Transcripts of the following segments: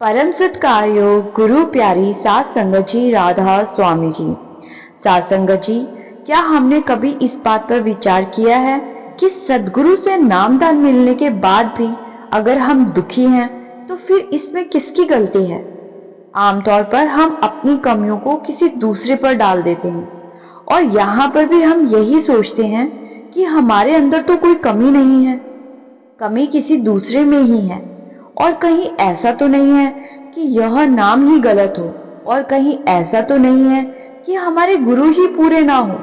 परम सत्कार्यो गुरु प्यारी सात संगत जी राधा स्वामी जी। सात संगत जी, क्या हमने कभी इस बात पर विचार किया है कि सदगुरु से नामदान मिलने के बाद भी अगर हम दुखी हैं तो फिर इसमें किसकी गलती है? आमतौर पर हम अपनी कमियों को किसी दूसरे पर डाल देते हैं और यहाँ पर भी हम यही सोचते हैं कि हमारे अंदर तो कोई कमी नहीं है, कमी किसी दूसरे में ही है। और कहीं ऐसा तो नहीं है कि यह नाम ही गलत हो, और कहीं ऐसा तो नहीं है कि हमारे गुरु ही पूरे ना हो,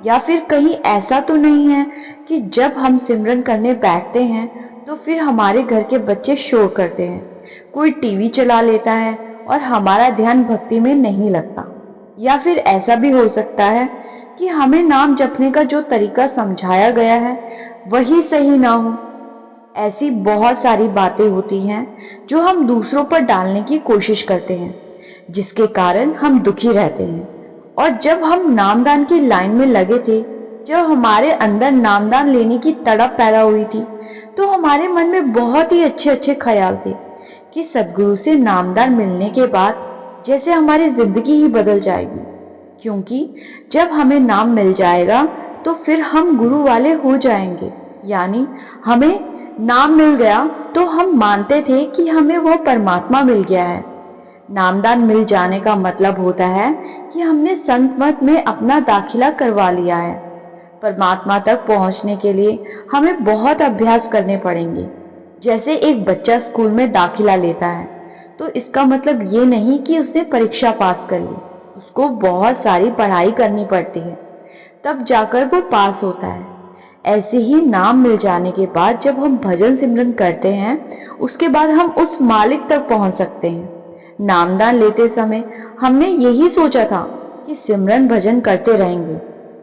या फिर कहीं ऐसा तो नहीं है कि जब हम सिमरन करने बैठते हैं तो फिर हमारे घर के बच्चे शोर करते हैं, कोई टीवी चला लेता है और हमारा ध्यान भक्ति में नहीं लगता। या फिर ऐसा भी हो सकता है कि हमें नाम जपने का जो तरीका समझाया गया है वही सही ना हो। ऐसी बहुत सारी बातें होती हैं जो हम दूसरों पर डालने की कोशिश करते हैं, जिसके कारण हम दुखी रहते हैं। और जब हम नामदान की लाइन में लगे थे, जब हमारे अंदर नामदान लेने की तड़प पैदा हुई थी, तो हमारे मन में बहुत ही अच्छे अच्छे ख्याल थे कि सदगुरु से नामदान मिलने के बाद जैसे हमारी जिंदगी ही बदल जाएगी, क्योंकि जब हमें नाम मिल जाएगा तो फिर हम गुरु वाले हो जाएंगे। यानी हमें नाम मिल गया तो हम मानते थे कि हमें वह परमात्मा मिल गया है। नामदान मिल जाने का मतलब होता है कि हमने संत मत में अपना दाखिला करवा लिया है। परमात्मा तक पहुंचने के लिए हमें बहुत अभ्यास करने पड़ेंगे। जैसे एक बच्चा स्कूल में दाखिला लेता है तो इसका मतलब ये नहीं कि उसने परीक्षा पास कर ली, उसको बहुत सारी पढ़ाई करनी पड़ती है, तब जाकर वो पास होता है। ऐसे ही नाम मिल जाने के बाद जब हम भजन सिमरन करते हैं, उसके बाद हम उस मालिक तक पहुंच सकते हैं। नामदान लेते समय हमने यही सोचा था कि सिमरन भजन करते रहेंगे,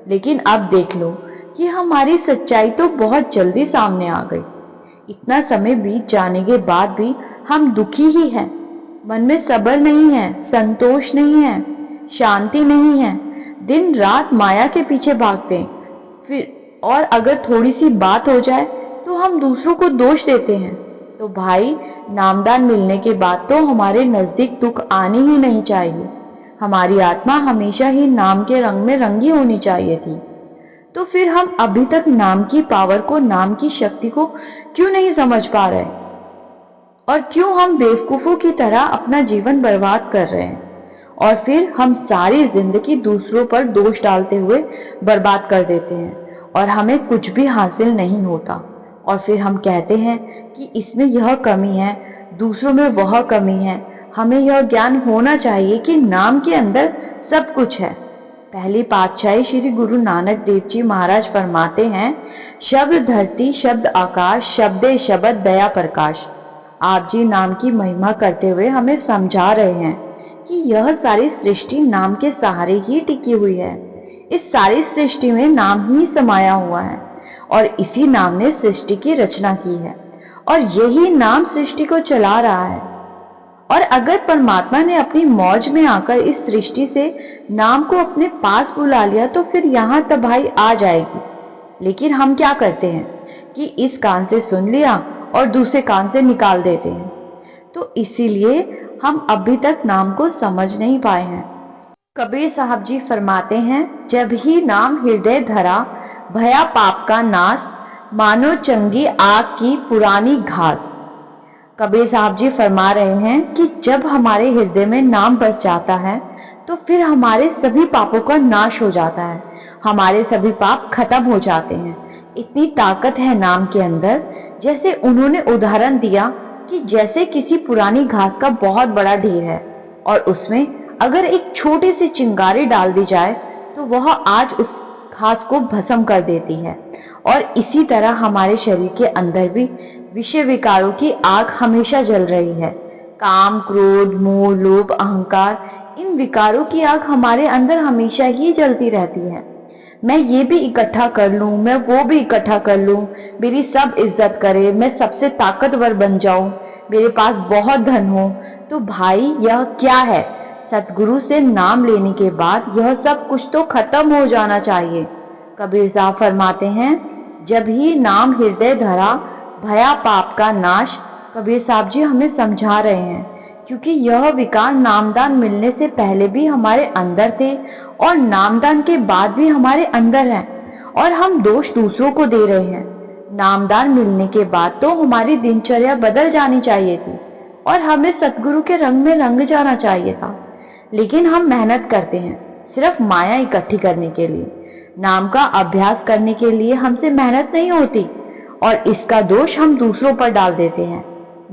लेकिन अब देख लो कि हमारी सच्चाई तो बहुत जल्दी सामने आ गई। इतना समय बीत जाने के बाद भी हम दुखी ही हैं। मन में सब्र नहीं है, संतोष नहीं है, शांति नहीं है। दिन रात माया के पीछे भागते हैं। फिर और अगर थोड़ी सी बात हो जाए तो हम दूसरों को दोष देते हैं। तो भाई, नामदान मिलने के बाद तो हमारे नजदीक दुख आनी ही नहीं चाहिए। हमारी आत्मा हमेशा ही नाम के रंग में रंगी होनी चाहिए थी। तो फिर हम अभी तक नाम की पावर को, नाम की शक्ति को क्यों नहीं समझ पा रहे, और क्यों हम बेवकूफों की तरह अपना जीवन बर्बाद कर रहे हैं, और फिर हम सारी जिंदगी दूसरों पर दोष डालते हुए बर्बाद कर देते हैं और हमें कुछ भी हासिल नहीं होता। और फिर हम कहते हैं कि इसमें यह कमी है, दूसरों में वह कमी है। हमें यह ज्ञान होना चाहिए कि नाम के अंदर सब कुछ है। पहली पातशाही श्री गुरु नानक देव जी महाराज फरमाते हैं, शब्द धरती शब्द आकाश, शब्दे शब्द दया प्रकाश। आप जी नाम की महिमा करते हुए हमें समझा रहे हैं कि यह सारी सृष्टि नाम के सहारे ही टिकी हुई है। इस सारी सृष्टि में नाम ही समाया हुआ है और इसी नाम ने सृष्टि की रचना की है और यही नाम सृष्टि को चला रहा है। और अगर परमात्मा ने अपनी मौज में आकर इस सृष्टि से नाम को अपने पास बुला लिया तो फिर यहाँ तबाही आ जाएगी। लेकिन हम क्या करते हैं कि इस कान से सुन लिया और दूसरे कान से निकाल देते हैं। तो इसीलिए हम अभी तक नाम को समझ नहीं पाए हैं। कबीर साहब जी फरमाते हैं, जब ही नाम हृदय धरा भया पाप का नाश, मानो चंगी आग की पुरानी घास। कबीर साहब जी फरमा रहे हैं कि जब हमारे हृदय में नाम बस जाता है तो फिर हमारे सभी पापों का नाश हो जाता है, हमारे सभी पाप खत्म हो जाते हैं। इतनी ताकत है नाम के अंदर। जैसे उन्होंने उदाहरण दिया कि जैसे किसी पुरानी घास का बहुत बड़ा ढेर है और उसमें अगर एक छोटी सी चिंगारी डाल दी जाए तो वह आज उस घास को भस्म कर देती है। और इसी तरह हमारे शरीर के अंदर भी विषय विकारों की आग हमेशा जल रही है। काम, क्रोध, मोह, लोभ, अहंकार, इन विकारों की आग हमारे अंदर हमेशा ही जलती रहती है। मैं ये भी इकट्ठा कर लूं, मैं वो भी इकट्ठा कर लूं, मेरी सब इज्जत करे, मैं सबसे ताकतवर बन जाऊं, मेरे पास बहुत धन हो। तो भाई, यह क्या है? सतगुरु से नाम लेने के बाद यह सब कुछ तो खत्म हो जाना चाहिए। कबीर साहब फरमाते हैं, जब ही नाम हृदय धरा भया पाप का नाश। कबीर साहब जी हमें समझा रहे हैं क्योंकि यह विकार नामदान मिलने से पहले भी हमारे अंदर थे और नामदान के बाद भी हमारे अंदर हैं, और हम दोष दूसरों को दे रहे हैं। नामदान मिलने के बाद तो हमारी दिनचर्या बदल जानी चाहिए थी और हमें सतगुरु के रंग में रंग जाना चाहिए था, लेकिन हम मेहनत करते हैं सिर्फ माया इकट्ठी करने के लिए। नाम का अभ्यास करने के लिए हमसे मेहनत नहीं होती और इसका दोष हम दूसरों पर डाल देते हैं।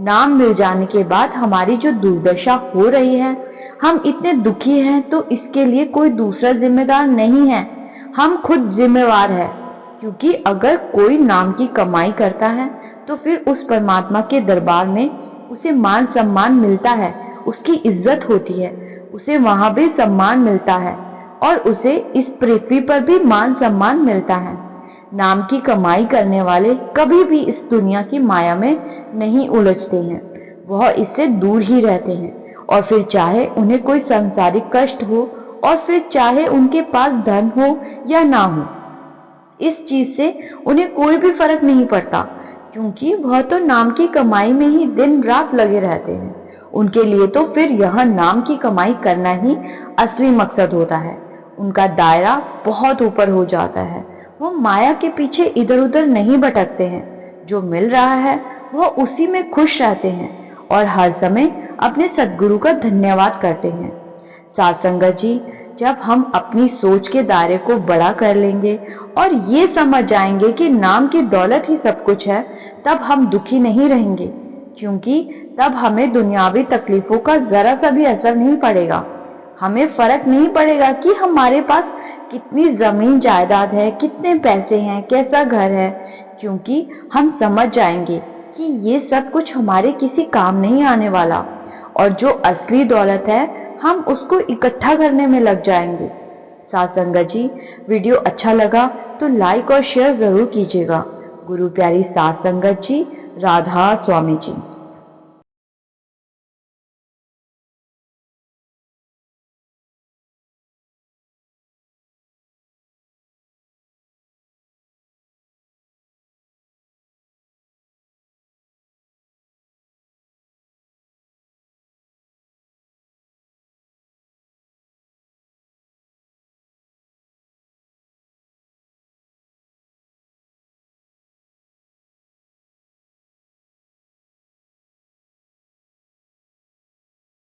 नाम मिल जाने के बाद हमारी जो दुर्दशा हो रही है, हम इतने दुखी हैं, तो इसके लिए कोई दूसरा जिम्मेदार नहीं है, हम खुद जिम्मेवार है। क्योंकि अगर कोई नाम की कमाई करता है तो फिर उस परमात्मा के दरबार में उसे मान सम्मान मिलता है, उसकी इज्जत होती है, उसे वहां भी सम्मान मिलता है और उसे इस पृथ्वी पर भी मान सम्मान मिलता है। नाम की कमाई करने वाले कभी भी इस दुनिया की माया में नहीं उलझते हैं, वह इससे दूर ही रहते हैं। और फिर चाहे उन्हें कोई सांसारिक कष्ट हो और फिर चाहे उनके पास धन हो या ना हो, इस चीज से उन्हें कोई भी फर्क नहीं पड़ता, क्योंकि वह तो नाम की कमाई में ही दिन रात लगे रहते हैं। उनके लिए तो फिर यह नाम की कमाई करना ही असली मकसद होता है। उनका दायरा बहुत ऊपर हो जाता है, वो माया के पीछे इधर उधर नहीं भटकते हैं। जो मिल रहा है वह उसी में खुश रहते हैं और हर समय अपने सद्गुरु का धन्यवाद करते हैं। साध संगत जी, जब हम अपनी सोच के दायरे को बड़ा कर लेंगे और ये समझ जाएंगे कि नाम की दौलत ही सब कुछ है, तब हम दुखी नहीं रहेंगे, क्योंकि तब हमें दुनियावी तकलीफों का जरा सा भी असर नहीं पड़ेगा। हमें फर्क नहीं पड़ेगा कि हमारे पास कितनी जमीन जायदाद है, कितने पैसे हैं, कैसा घर है, क्योंकि हम समझ जाएंगे कि ये सब कुछ हमारे किसी काम नहीं आने वाला, और जो असली दौलत है हम उसको इकट्ठा करने में लग जाएंगे। साध संगत जी, वीडियो अच्छा लगा तो लाइक और शेयर जरूर कीजिएगा। गुरु प्यारी साध संगत जी, राधा स्वामी जी।